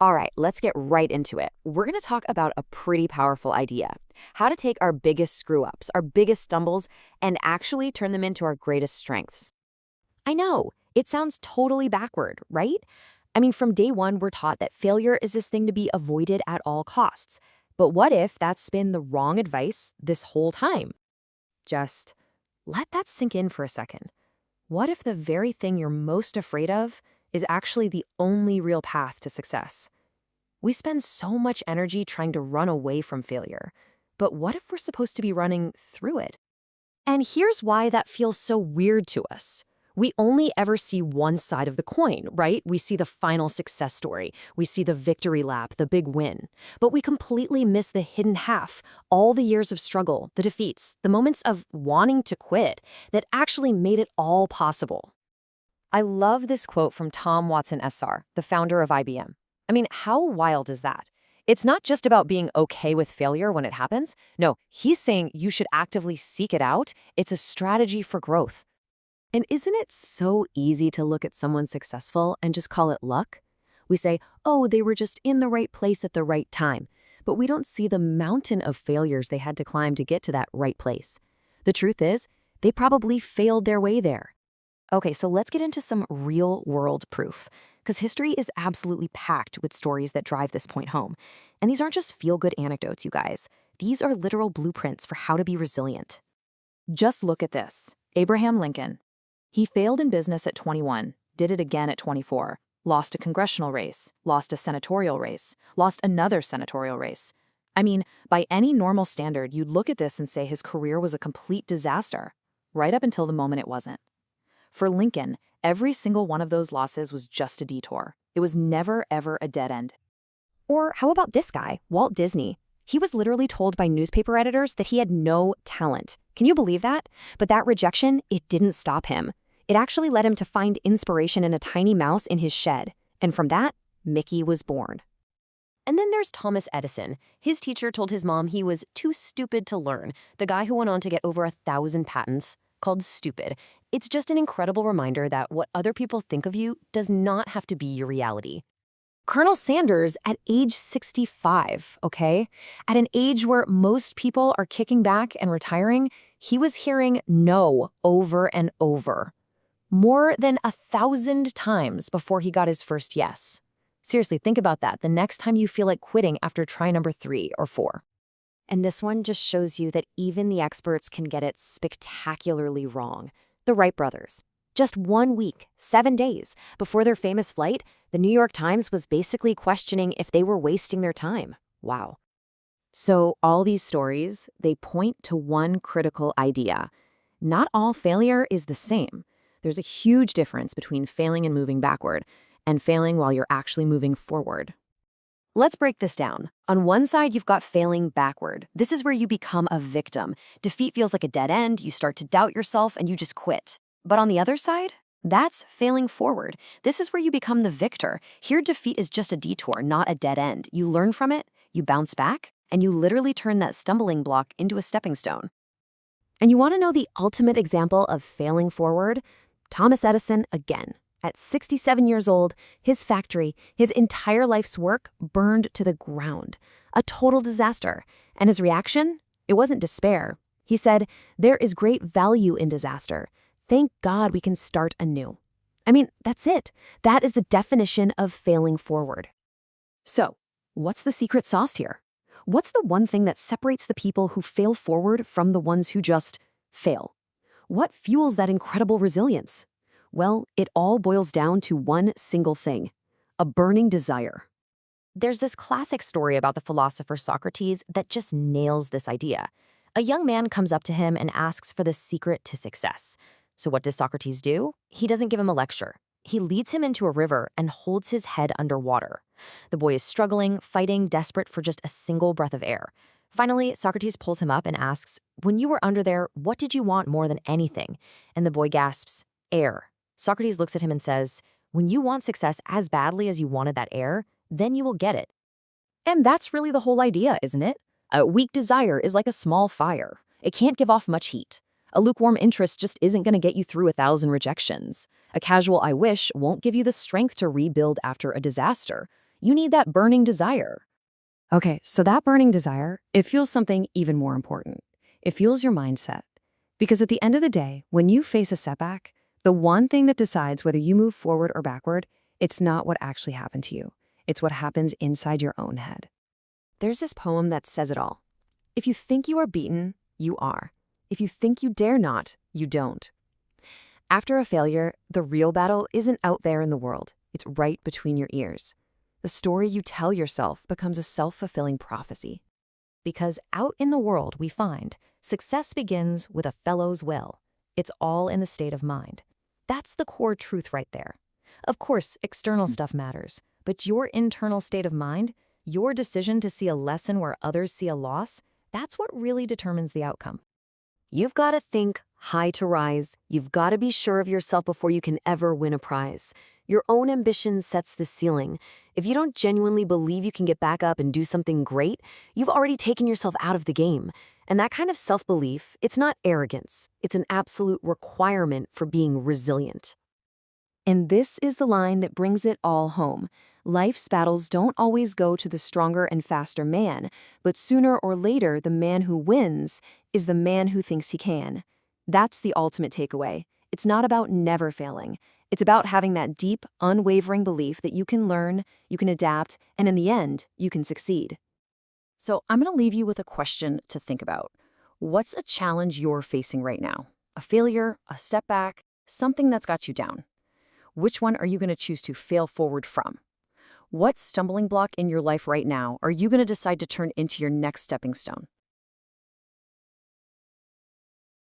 All right, let's get right into it. We're going to talk about a pretty powerful idea: how to take our biggest screw ups, our biggest stumbles, and actually turn them into our greatest strengths. I know, it sounds totally backward, right? I mean, from day one, we're taught that failure is this thing to be avoided at all costs. But what if that's been the wrong advice this whole time? Just let that sink in for a second. What if the very thing you're most afraid of is actually the only real path to success? We spend so much energy trying to run away from failure. But what if we're supposed to be running through it? And here's why that feels so weird to us. We only ever see one side of the coin, right? We see the final success story. We see the victory lap, the big win. But we completely miss the hidden half, all the years of struggle, the defeats, the moments of wanting to quit that actually made it all possible. I love this quote from Tom Watson SR, the founder of IBM. I mean, how wild is that? It's not just about being okay with failure when it happens. No, he's saying you should actively seek it out. It's a strategy for growth. And isn't it so easy to look at someone successful and just call it luck? We say, oh, they were just in the right place at the right time. But we don't see the mountain of failures they had to climb to get to that right place. The truth is, they probably failed their way there. Okay, so let's get into some real-world proof, because history is absolutely packed with stories that drive this point home. And these aren't just feel-good anecdotes, you guys. These are literal blueprints for how to be resilient. Just look at this. Abraham Lincoln. He failed in business at 21, did it again at 24, lost a congressional race, lost a senatorial race, lost another senatorial race. I mean, by any normal standard, you'd look at this and say his career was a complete disaster, right up until the moment it wasn't. For Lincoln, every single one of those losses was just a detour. It was never, ever a dead end. Or how about this guy, Walt Disney? He was literally told by newspaper editors that he had no talent. Can you believe that? But that rejection, it didn't stop him. It actually led him to find inspiration in a tiny mouse in his shed. And from that, Mickey was born. And then there's Thomas Edison. His teacher told his mom he was too stupid to learn, the guy who went on to get over 1,000 patents, called stupid. It's just an incredible reminder that what other people think of you does not have to be your reality. Colonel Sanders at age 65, okay? At an age where most people are kicking back and retiring, he was hearing no over and over. More than 1,000 times before he got his first yes. Seriously, think about that the next time you feel like quitting after try number 3 or 4. And this one just shows you that even the experts can get it spectacularly wrong. The Wright brothers. Just 1 week, 7 days, before their famous flight, the New York Times was basically questioning if they were wasting their time. Wow. So all these stories, they point to one critical idea. Not all failure is the same. There's a huge difference between failing and moving backward, and failing while you're actually moving forward. Let's break this down. On one side, you've got failing backward. This is where you become a victim. Defeat feels like a dead end, you start to doubt yourself, and you just quit. But on the other side, that's failing forward. This is where you become the victor. Here, defeat is just a detour, not a dead end. You learn from it, you bounce back, and you literally turn that stumbling block into a stepping stone. And you want to know the ultimate example of failing forward? Thomas Edison again. At 67 years old, his factory, his entire life's work burned to the ground. A total disaster. And his reaction? It wasn't despair. He said, "There is great value in disaster. Thank God we can start anew." I mean, that's it. That is the definition of failing forward. So, what's the secret sauce here? What's the one thing that separates the people who fail forward from the ones who just fail? What fuels that incredible resilience? Well, it all boils down to one single thing: a burning desire. There's this classic story about the philosopher Socrates that just nails this idea. A young man comes up to him and asks for the secret to success. So what does Socrates do? He doesn't give him a lecture. He leads him into a river and holds his head underwater. The boy is struggling, fighting, desperate for just a single breath of air. Finally, Socrates pulls him up and asks, "When you were under there, what did you want more than anything?" And the boy gasps, "Air." Socrates looks at him and says, "When you want success as badly as you wanted that air, then you will get it." And that's really the whole idea, isn't it? A weak desire is like a small fire. It can't give off much heat. A lukewarm interest just isn't going to get you through 1,000 rejections. A casual "I wish" won't give you the strength to rebuild after a disaster. You need that burning desire. Okay, so that burning desire, it fuels something even more important. It fuels your mindset. Because at the end of the day, when you face a setback, the one thing that decides whether you move forward or backward, it's not what actually happened to you. It's what happens inside your own head. There's this poem that says it all. If you think you are beaten, you are. If you think you dare not, you don't. After a failure, the real battle isn't out there in the world. It's right between your ears. The story you tell yourself becomes a self-fulfilling prophecy. Because out in the world we find, success begins with a fellow's will. It's all in the state of mind. That's the core truth right there. Of course, external stuff matters, but your internal state of mind, your decision to see a lesson where others see a loss, that's what really determines the outcome. You've got to think high to rise. You've got to be sure of yourself before you can ever win a prize. Your own ambition sets the ceiling. If you don't genuinely believe you can get back up and do something great, you've already taken yourself out of the game. And that kind of self-belief, it's not arrogance. It's an absolute requirement for being resilient. And this is the line that brings it all home. Life's battles don't always go to the stronger and faster man, but sooner or later, the man who wins is the man who thinks he can. That's the ultimate takeaway. It's not about never failing. It's about having that deep, unwavering belief that you can learn, you can adapt, and in the end, you can succeed. So I'm going to leave you with a question to think about. What's a challenge you're facing right now? A failure, a setback, something that's got you down? Which one are you going to choose to fail forward from? What stumbling block in your life right now are you going to decide to turn into your next stepping stone?